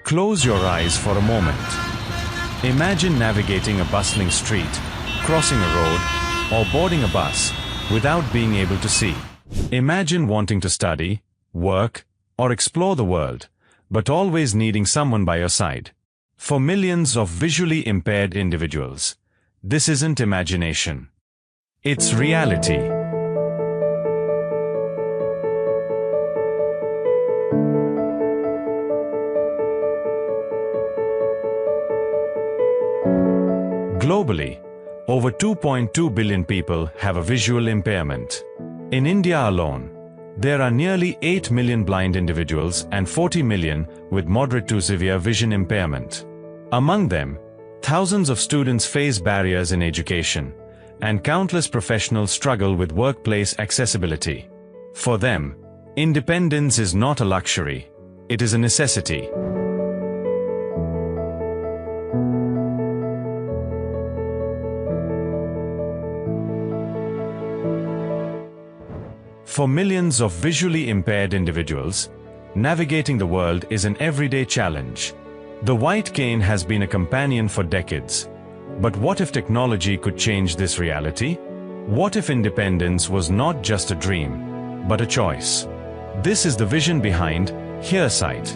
Close your eyes for a moment. Imagine navigating a bustling street, crossing a road, or boarding a bus without being able to see. Imagine wanting to study, work, or explore the world, but always needing someone by your side. For millions of visually impaired individuals, this isn't imagination. It's reality. Globally, over 2.2 billion people have a visual impairment. In India alone, there are nearly 8 million blind individuals and 40 million with moderate to severe vision impairment. Among them, thousands of students face barriers in education, and countless professionals struggle with workplace accessibility. For them, independence is not a luxury, it is a necessity. For millions of visually impaired individuals, navigating the world is an everyday challenge. The white cane has been a companion for decades. But what if technology could change this reality? What if independence was not just a dream, but a choice? This is the vision behind HearSight.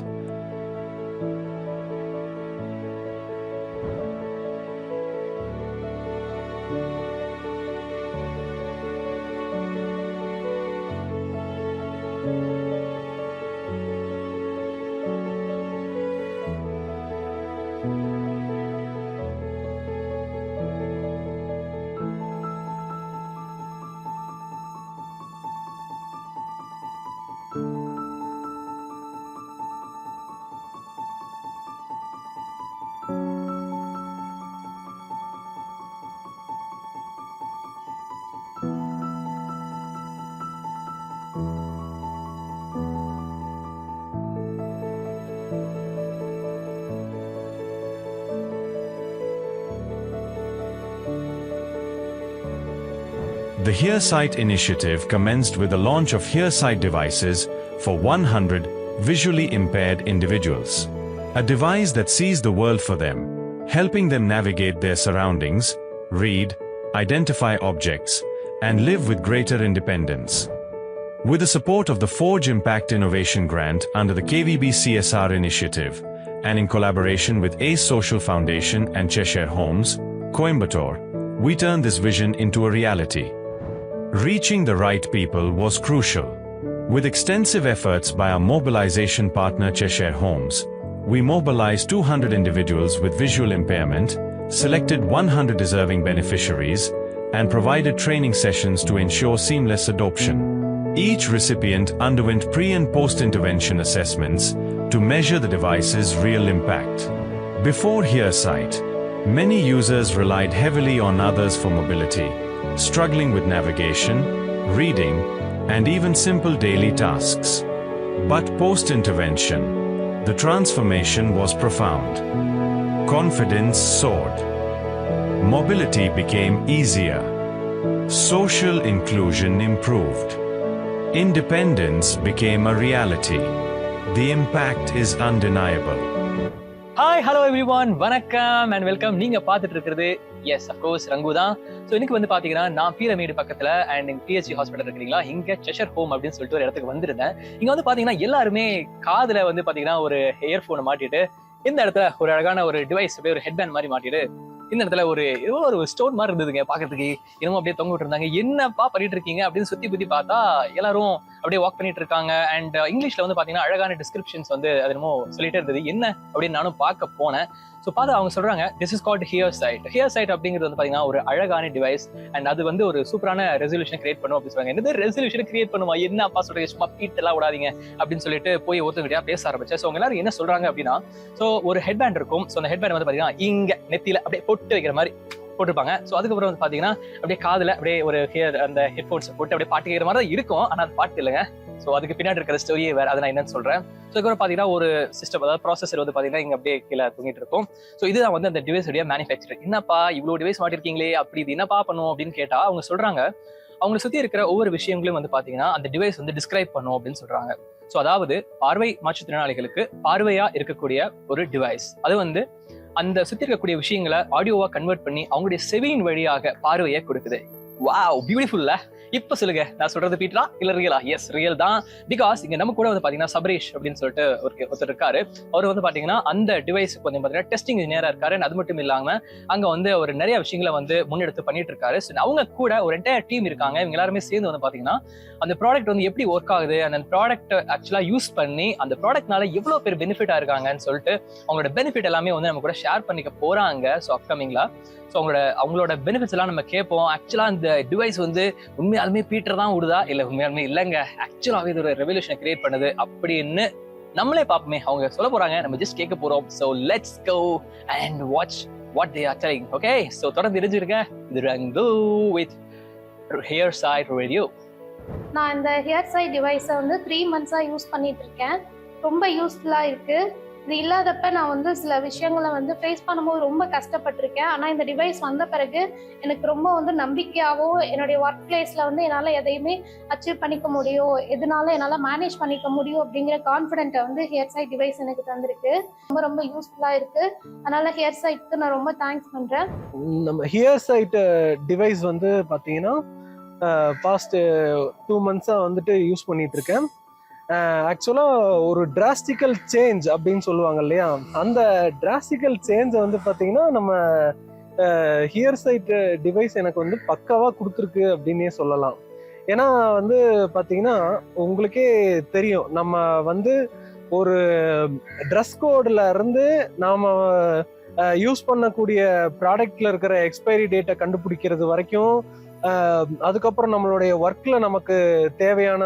The HearSight initiative commenced with the launch of HearSight devices for 100 visually impaired individuals. A device that sees the world for them, helping them navigate their surroundings, read, identify objects, and live with greater independence. With the support of the Forge Impact Innovation Grant under the KVB CSR initiative, and in collaboration with ACE Social Foundation and Cheshire Homes, Coimbatore, we turned this vision into a reality. Reaching the right people was crucial. With extensive efforts by our mobilization partner Cheshire Homes, we mobilized 200 individuals with visual impairment, selected 100 deserving beneficiaries, and provided training sessions to ensure seamless adoption. Each recipient underwent pre- and post-intervention assessments to measure the device's real impact. Before HearSight, many users relied heavily on others for mobility, struggling with navigation, reading, and even simple daily tasks. But post-intervention, the transformation was profound. Confidence soared. Mobility became easier. Social inclusion improved. Independence became a reality. The impact is undeniable. Hi hello every one, வணக்கம் and welcome. நீங்க பார்த்துட்டு இருக்கிறது yes of course Rangu தான். So இன்னைக்கு வந்து பாத்தீங்கன்னா நான் பீரமேடு பக்கத்துல அண்ட் பிஹெச்சி ஹாஸ்பிட்டல் இருக்கிறீங்களா இங்க செஷர் ஹோம் அப்படின்னு சொல்லிட்டு ஒரு இடத்துக்கு வந்திருந்தேன். இங்க வந்து பாத்தீங்கன்னா எல்லாருமே காதுல வந்து பாத்தீங்கன்னா ஒரு இயர்போனை மாட்டிட்டு, இந்த இடத்துல ஒரு அழகான ஒரு டிவைஸ் அப்படியே ஒரு ஹெட்பேண்ட் மாதிரி மாட்டிட்டு, இந்த இடத்துல ஏதோ ஒரு ஸ்டோன் மாதிரி இருந்ததுங்க பாக்குறதுக்கு. இன்னமும் அப்படியே தொங்க விட்டு இருந்தாங்க. என்னப்பா பண்ணிட்டு இருக்கீங்க அப்படின்னு சுத்தி புத்தி பார்த்தா எல்லாரும் அப்படியே வாக் பண்ணிட்டு இருக்காங்க. அண்ட் இங்கிலீஷ்ல வந்து பாத்தீங்கன்னா அழகான டிஸ்கிரிப்ஷன்ஸ் வந்து அது என்னமோ சொல்லிட்டே இருந்தது. என்ன அப்படின்னு நானும் பார்க்க போனேன். ஸோ பார்த்து அவங்க சொல்றாங்க this is called HearSight. HearSight அப்படிங்கிறது வந்து பாத்தீங்கன்னா ஒரு அழகான டிவைஸ் அண்ட் அது வந்து ஒரு சூப்பரான ரெசல்யூஷன் கிரியேட் பண்ணும் அப்படின்னு சொல்றாங்க. என்னது ரெசல்யூஷன் கிரியேட் பண்ணுமா? என்னப்பா சொல்றீங்க? சும்மா பீட் எல்லாம் விடாதீங்க அப்படின்னு சொல்லிட்டு போய் ஒருத்தவங்க பேச ஆரம்பிச்சேன். ஸோ அவங்க எல்லாரும் என்ன சொல்றாங்க அப்படின்னா, ஸோ ஒரு ஹெட்பேண்ட் இருக்கும். ஸோ அந்த ஹெட்பேண்ட் வந்து பாத்தீங்கன்னா இங்க நெத்தியில அப்படியே பொட்டு வைக்கிற மாதிரி போட்டிருப்பாங்க. ஸோ அதுக்கப்புறம் வந்து பாத்தீங்கன்னா அப்படியே காதுல அப்படியே ஒரு அந்த ஹெட்ஃபோன்ஸ் போட்டு அப்படியே பாட்டு கேட்கிற மாதிரி தான் இருக்கும். ஆனா அது பாட்டு இல்லைங்க. ஸோ அதுக்கு பின்னாடி இருக்கிற ஸ்டோரியே வேற. அதை நான் என்னன்னு சொல்றேன். ஸோ இதுக்கப்புறம் பாத்தீங்கன்னா ஒரு சிஸ்டம், அதாவது ப்ராசஸர் வந்து பாத்தீங்கன்னா இங்க அப்படியே கீழே தூங்கிட்டு இருக்கும். ஸோ இதுதான் வந்து அந்த டிவைஸ் உடைய மேனுஃபேக்சர். என்னப்பா இவ்வளவு டிவைஸ் மாட்டிருக்கீங்களே, அப்படி இது என்னப்பா பண்ணும் அப்படின்னு கேட்டா அவங்க சொல்றாங்க, அவங்களை சுத்தி இருக்கிற ஒவ்வொரு விஷயங்களும் வந்து பாத்தீங்கன்னா அந்த டிவைஸ் வந்து டிஸ்கிரைப் பண்ணும் அப்படின்னு சொல்றாங்க. ஸோ அதாவது பார்வை மாற்றுத்திறனாளிகளுக்கு பார்வையா இருக்கக்கூடிய ஒரு டிவைஸ். அது வந்து அந்த சுத்தி இருக்கக்கூடிய விஷயங்களை ஆடியோவா கன்வெர்ட் பண்ணி அவங்களுடைய செவியின் வழியாக பார்வையை கொடுக்குது. வாவ், பியூட்டிஃபுல்ல. இப்ப சொல்லுங்க, நான் சொல்றது பீட்டரா இல்ல ரியலா? எஸ், ரியல் தான். பிகாஸ் இங்க நம்ம கூட வந்து பாத்தீங்கன்னா சபரேஷ் அப்படின்னு சொல்லிட்டு ஒருத்தர் இருக்காரு. அவர் வந்து பாத்தீங்கன்னா அந்த டிவைஸுக்கு வந்து பாத்தீங்கன்னா டெஸ்டிங் இன்ஜினியரா இருக்காரு. அது மட்டும் இல்லாம அங்க வந்து ஒரு நிறைய விஷயங்களை வந்து முன்னெடுத்து பண்ணிட்டு இருக்காரு. அவங்க கூட ஒரு என்டையர் டீம் இருக்காங்க. இவங்க எல்லாருமே சேர்ந்து வந்து பாத்தீங்கன்னா அந்த ப்ராடக்ட் வந்து எப்படி ஒர்க் ஆகுது, அந்த ப்ராடக்ட் ஆக்சுவலா யூஸ் பண்ணி அந்த ப்ராடக்ட்னால எவ்வளவு பேர் பெனிஃபிட்டா இருக்காங்கன்னு சொல்லிட்டு அவங்களோட பெனிஃபிட் எல்லாமே வந்து நம்ம கூட ஷேர் பண்ணிக்க போறாங்க. ஸோ அப்கமிங்ல ஸோ அவங்களோட பெனிஃபிட்ஸ் எல்லாம் நம்ம கேட்போம். ஆக்சுவலா இந்த டிவைஸ் வந்து உண்மையாலுமே பீட்டர் தான் விடுதா இல்ல உண்மையாலுமே இல்லைங்க, ஆக்சுவலாவே இது ஒரு ரெவல்யூஷனை கிரியேட் பண்ணுது அப்படின்னு நம்மளே பார்ப்போமே. அவங்க சொல்ல போறாங்க, நம்ம ஜஸ்ட் கேட்க போறோம். So let's go and watch what they are telling. Okay, so தொடர்ந்து தெரிஞ்சிருங்க. இது ரங்கு வித் ஹியர் சைட் ரேடியோ. நான் இந்த ஹியர் சைட் டிவைஸை வந்து 3 months-ஆ யூஸ் பண்ணிட்டு இருக்கேன். ரொம்ப யூஸ்ஃபுல்லாக இருக்கு. இது இல்லாதப்ப நான் வந்து சில விஷயங்களை வந்து ஃபேஸ் பண்ணும்போது ரொம்ப கஷ்டப்பட்டிருக்கேன். ஆனால் இந்த டிவைஸ் வந்த பிறகு எனக்கு ரொம்ப வந்து நம்பிக்கையாகவும் என்னுடைய ஒர்க் பிளேஸில் வந்து என்னால் எதையுமே அச்சீவ் பண்ணிக்க முடியும், எதனால என்னால் மேனேஜ் பண்ணிக்க முடியும் அப்படிங்கிற கான்ஃபிடென்ட்டை வந்து ஹியர் சைட் டிவைஸ் எனக்கு தந்திருக்கு. ரொம்ப ரொம்ப யூஸ்ஃபுல்லாக இருக்கு. அதனால ஹியர் சைட்க்கு நான் ரொம்ப தேங்க்ஸ் பண்ணுறேன். நம்ம ஹியர் சைட் டிவைஸ் வந்து பார்த்தீங்கன்னா பாஸ்ட் 2 months-ஆ வந்துட்டு யூஸ் பண்ணிட்டு இருக்கேன். ஆக்சுவலாக ஒரு டிராஸ்டிக்கல் சேஞ்ச் அப்படின்னு சொல்லுவாங்க இல்லையா, அந்த டிராஸ்டிக்கல் சேஞ்சை வந்து பார்த்தீங்கன்னா நம்ம ஹியர் சைட் டிவைஸ் எனக்கு வந்து பக்காவாக கொடுத்துருக்கு அப்படின்னே சொல்லலாம். ஏன்னா வந்து பார்த்தீங்கன்னா உங்களுக்கே தெரியும், நம்ம வந்து ஒரு ட்ரெஸ் கோடில் இருந்து நாம் யூஸ் பண்ணக்கூடிய ப்ராடக்ட்ல இருக்கிற எக்ஸ்பைரி டேட்டை கண்டுபிடிக்கிறது வரைக்கும், அதுக்கப்புறம் நம்மளுடைய ஒர்க்ல நமக்கு தேவையான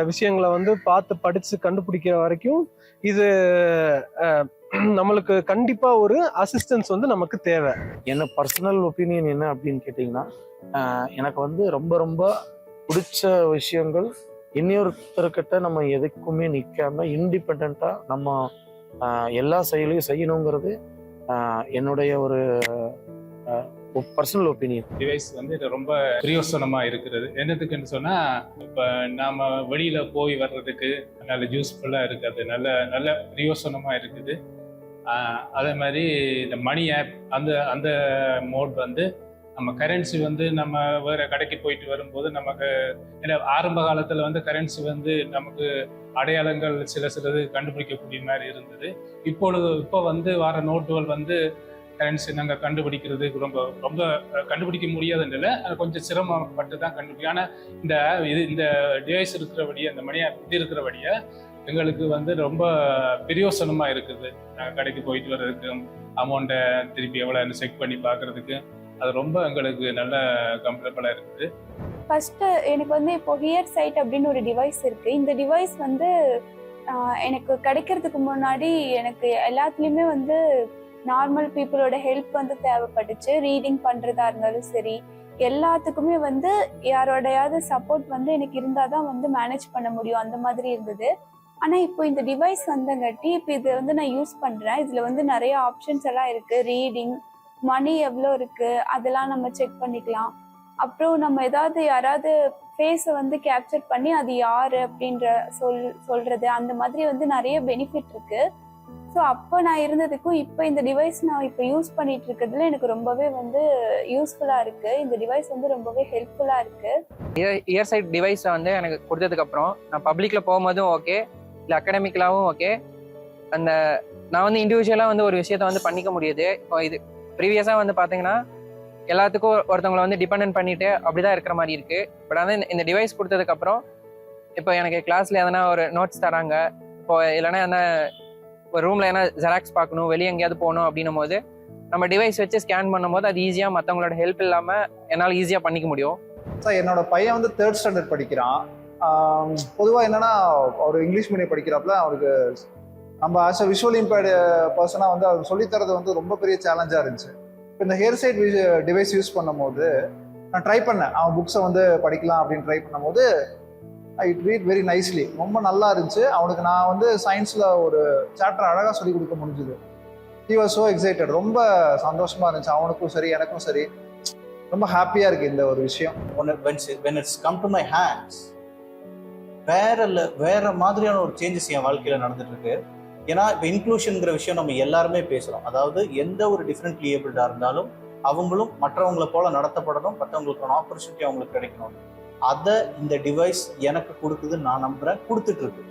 விஷயங்களை வந்து பார்த்து படிச்சு கண்டுபிடிக்கிற வரைக்கும் இது நம்மளுக்கு கண்டிப்பா ஒரு அசிஸ்டன்ஸ் வந்து நமக்கு தேவை. என்ன பர்சனல் ஒப்பீனியன் என்ன அப்படின்னு கேட்டிங்கன்னா, எனக்கு வந்து ரொம்ப ரொம்ப பிடிச்ச விஷயங்கள் இன்னொருத்தர்கிட்ட நம்ம எதுக்குமே நிற்காம இண்டிபெண்ட்டாக நம்ம எல்லா செயலையும் செய்யணுங்கிறது என்னுடைய ஒரு பர்சனல் ஒப்பீனியன். டிவைஸ் வந்து இது ரொம்ப பிரயோசனமாக இருக்கிறது. என்னதுக்குன்னு சொன்னால், இப்போ நாம் வெளியில் போய் வர்றதுக்கு நல்ல யூஸ்ஃபுல்லாக இருக்குது, நல்ல பிரயோசனமாக இருக்குது. அதே மாதிரி இந்த மணி ஆப் அந்த மோட் வந்து நம்ம கரன்சி வந்து நம்ம வேறு கடைக்கு போயிட்டு வரும்போது நமக்கு ஏன்னா ஆரம்ப காலத்தில் வந்து கரன்சி வந்து நமக்கு அடையாளங்கள் சிலது கண்டுபிடிக்கக்கூடிய மாதிரி இருந்தது. இப்போ வந்து வர நோட்டுகள் வந்து கரன்சி நாங்கள் கண்டுபிடிக்கிறதுக்கு ரொம்ப கண்டுபிடிக்க முடியாதுன்றல கொஞ்சம் சிரமப்பட்டு தான் கண்டுபிடிக்கும். ஆனால் இந்த டிவைஸ் இருக்கிறபடியே, அந்த மணி ஆப் இது இருக்கிறபடியே எங்களுக்கு வந்து ரொம்ப பிரயோசனமாக இருக்குது. நாங்கள் கடைக்கு போயிட்டு வர்றதுக்கு, அமௌண்ட்டை திருப்பி எவ்வளோ செக் பண்ணி பார்க்குறதுக்கு அது ரொம்ப எங்களுக்கு நல்ல கம்ஃபர்டபுளாக இருக்குது. ஃபர்ஸ்ட் எனக்கு வந்து இப்போ ஹியர் சைட் அப்படின்னு ஒரு டிவைஸ் இருக்குது. இந்த டிவைஸ் வந்து எனக்கு கிடைக்கிறதுக்கு முன்னாடி எனக்கு எல்லாத்துலேயுமே வந்து நார்மல் பீப்புளோட ஹெல்ப் வந்து தேவைப்பட்டுச்சு. ரீடிங் பண்ணுறதா இருந்தாலும் சரி, எல்லாத்துக்குமே வந்து யாரோடையாவது சப்போர்ட் வந்து எனக்கு இருந்தால் தான் வந்து மேனேஜ் பண்ண முடியும், அந்த மாதிரி இருந்தது. ஆனால் இப்போ இந்த டிவைஸ் வந்தங்காட்டி இப்போ இதை வந்து நான் யூஸ் பண்ணுறேன். இதில் வந்து நிறைய ஆப்ஷன்ஸ் எல்லாம் இருக்குது. ரீடிங், மணி எவ்வளோ இருக்குது அதெல்லாம் நம்ம செக் பண்ணிக்கலாம். அப்புறம் நம்ம யாராவது ஃபேஸை வந்து கேப்சர் பண்ணி அது யார் அப்படின்ற சொல்கிறது, அந்த மாதிரி வந்து நிறைய பெனிஃபிட் இருக்குது. ஸோ அப்போ நான் இருந்ததுக்கும் இப்போ இந்த டிவைஸ் நான் இப்போ யூஸ் பண்ணிட்டு இருக்கிறதுல எனக்கு ரொம்பவே வந்து யூஸ்ஃபுல்லாக இருக்குது. இந்த டிவைஸ் வந்து ரொம்பவே ஹெல்ப்ஃபுல்லாக இருக்குது. இயர் சைட் டிவைஸை வந்து எனக்கு கொடுத்ததுக்கப்புறம் நான் பப்ளிக்கில் போகும்போதும் ஓகே, இல்லை அகாடமிக்கலாகவும் ஓகே, நான் வந்து இண்டிவிஜுவலாக வந்து ஒரு விஷயத்த வந்து பண்ணிக்க முடியுது. இப்போ இது ப்ரீவியஸாக வந்து பார்த்தீங்கன்னா எல்லாத்துக்கும் ஒருத்தவங்களை வந்து டிபெண்ட் பண்ணிட்டு அப்படிதான் இருக்கிற மாதிரி இருக்குது. பட் வந்து இந்த டிவைஸ் கொடுத்ததுக்கப்புறம் இப்போ எனக்கு கிளாஸில் எதனா ஒரு நோட்ஸ் தராங்க, இப்போ இல்லைன்னா என்ன ஒரு ரூமில் ஏன்னா ஜெராக்ஸ் பார்க்கணும், வெளியே எங்கேயாவது போகணும் அப்படின்னும் போது நம்ம டிவைஸ் வச்சு ஸ்கேன் பண்ணும்போது அது ஈஸியாக மற்றவங்களோட ஹெல்ப் இல்லாமல் என்னால் ஈஸியாக பண்ணிக்க முடியும். சார், என்னோட பையன் வந்து 3rd standard படிக்கிறான். பொதுவாக என்னன்னா, அவர் இங்கிலீஷ் மீடியம் படிக்கிறப்பல அவருக்கு நம்ம ஆஸ் அ விஷுவல் இம்பேர்டு பர்சனாக வந்து அவர் சொல்லித்தரது வந்து ரொம்ப பெரிய சேலஞ்சாக இருந்துச்சு. இப்போ இந்த ஹியர் சைட் டிவைஸ் யூஸ் பண்ணும்போது நான் ட்ரை பண்ணேன், அவன் புக்ஸை வந்து படிக்கலாம் அப்படின்னு ட்ரை பண்ணும்போது இட் ரீட் வெரி நைஸ்லி, ரொம்ப நல்லா இருந்துச்சு. அவனுக்கு நான் வந்து சயின்ஸில் ஒரு சாப்டர் அழகாக சொல்லி கொடுக்க முடிஞ்சுது. He was so excited. ரொம்ப சந்தோஷமாக இருந்துச்சு, அவனுக்கும் சரி எனக்கும் சரி. ரொம்ப ஹாப்பியாக இருக்குது இந்த ஒரு விஷயம். when it's come to my hands, வேற மாதிரியான ஒரு சேஞ்சஸ் என் வாழ்க்கையில் நடந்துட்டு இருக்கு. ஏன்னா இப்போ இன்க்ளூஷனுங்கிற விஷயம் நம்ம எல்லாருமே பேசுகிறோம். அதாவது எந்த ஒரு டிஃப்ரெண்ட்லி ஏபிள்டாக இருந்தாலும் அவங்களும் மற்றவங்களை போல நடத்தப்படணும், மற்றவங்களுக்கான ஆப்பர்ச்சுனிட்டி அவங்களுக்கு கிடைக்கணும். அதை இந்த டிவைஸ் எனக்கு கொடுக்குதுன்னு நான் நம்புகிறேன், கொடுத்துட்டு இருக்கு.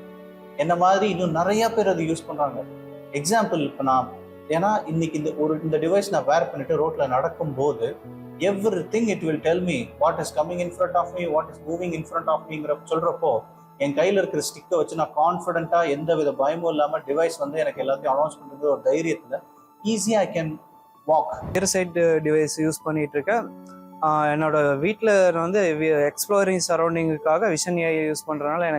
என்ன மாதிரி இன்னும் நிறைய பேர் அதை யூஸ் பண்ணுறாங்க. எக்ஸாம்பிள் இப்போ ஏன்னா இன்னைக்கு இந்த டிவைஸ் நான் வேர் பண்ணிட்டு ரோட்டில் நடக்கும்போது everything it will tell me what is coming in front of me, what is moving in front of meங்கிற சொல்கிறப்போ என் கையில் இருக்கிற ஸ்டிக்கை வச்சு நான் கான்ஃபிடென்ட்டாக எந்த வித பயமும் இல்லாமல் டிவைஸ் வந்து எனக்கு எல்லாத்தையும் அனௌன்ஸ் பண்ணுறது ஒரு தைரியத்தில் ஈஸியாக I can walk. Here side device use பண்ணிட்டு இருக்கேன். என்னோட வீட்டில் வந்து எக்ஸ்ப்ளோரிங் சரௌண்டிங்குக்காக விஷன் ஏஐ யூஸ் பண்ணுறதுனால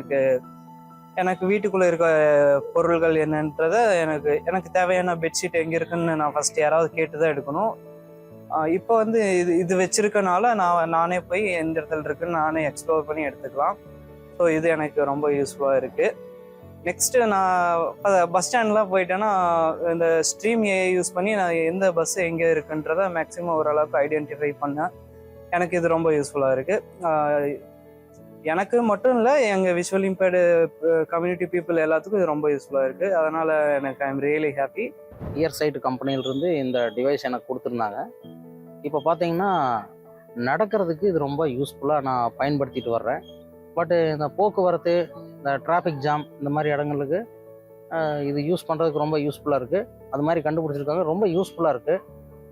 எனக்கு வீட்டுக்குள்ளே இருக்க பொருள்கள் என்னன்றதை எனக்கு தேவையான பெட்ஷீட் எங்கே இருக்குன்னு நான் ஃபஸ்ட் யாராவது கேட்டு தான் எடுக்கணும். இப்போ வந்து இது வச்சிருக்கனால நானே போய் எந்த இடத்துல இருக்குன்னு நானே எக்ஸ்ப்ளோர் பண்ணி எடுத்துக்கலாம். ஸோ இது எனக்கு ரொம்ப யூஸ்ஃபுல்லாக இருக்குது. நெக்ஸ்ட்டு நான் பஸ் ஸ்டாண்ட்லாம் போயிட்டேன்னா இந்த ஸ்ட்ரீம் ஏஐ யூஸ் பண்ணி நான் எந்த பஸ் எங்கே இருக்குன்றதை மேக்ஸிமம் ஓரளவுக்கு ஐடென்டிஃபை பண்ணேன். எனக்கு இது ரொம்ப யூஸ்ஃபுல்லாக இருக்குது. எனக்கு மட்டும் இல்லை, எங்கள் விஷுவல் இம்பேர்டு கம்யூனிட்டி பீப்புள் எல்லாத்துக்கும் இது ரொம்ப யூஸ்ஃபுல்லாக இருக்குது. அதனால் எனக்கு ஐ எம் ரியலி ஹாப்பி. இயர் சைட் கம்பெனியிலிருந்து இந்த டிவைஸ் எனக்கு கொடுத்துருந்தாங்க. இப்போ பார்த்தீங்கன்னா நடக்கிறதுக்கு இது ரொம்ப யூஸ்ஃபுல்லாக நான் பயன்படுத்திட்டு வர்றேன். பட்டு இந்த போக்குவரத்து, இந்த டிராஃபிக் ஜாம், இந்த மாதிரி இடங்களுக்கு இது யூஸ் பண்ணுறதுக்கு ரொம்ப யூஸ்ஃபுல்லாக இருக்குது. அது மாதிரி கண்டுபிடிச்சிருக்காங்க, ரொம்ப யூஸ்ஃபுல்லாக இருக்குது.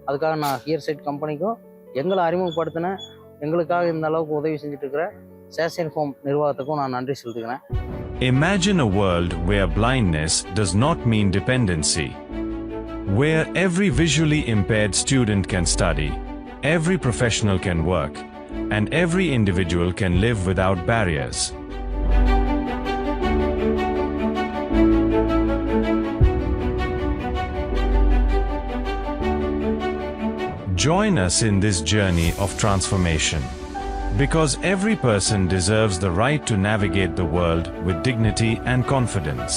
அதுக்காக நான் ஹியர் சைட் கம்பெனிக்கும் எங்களை அறிமுகப்படுத்தின, எங்களுக்காக இந்த அளவுக்கு உதவி செஞ்சுட்டு இருக்கிற சேஷன் ஹோம் நிர்வாகத்துக்கும் நான் நன்றி செலுத்துக்கிறேன். Imagine a world where blindness does not mean dependency, where every visually impaired student can study, every professional can work, and every individual can live without barriers. Join us in this journey of transformation, because every person deserves the right to navigate the world with dignity and confidence.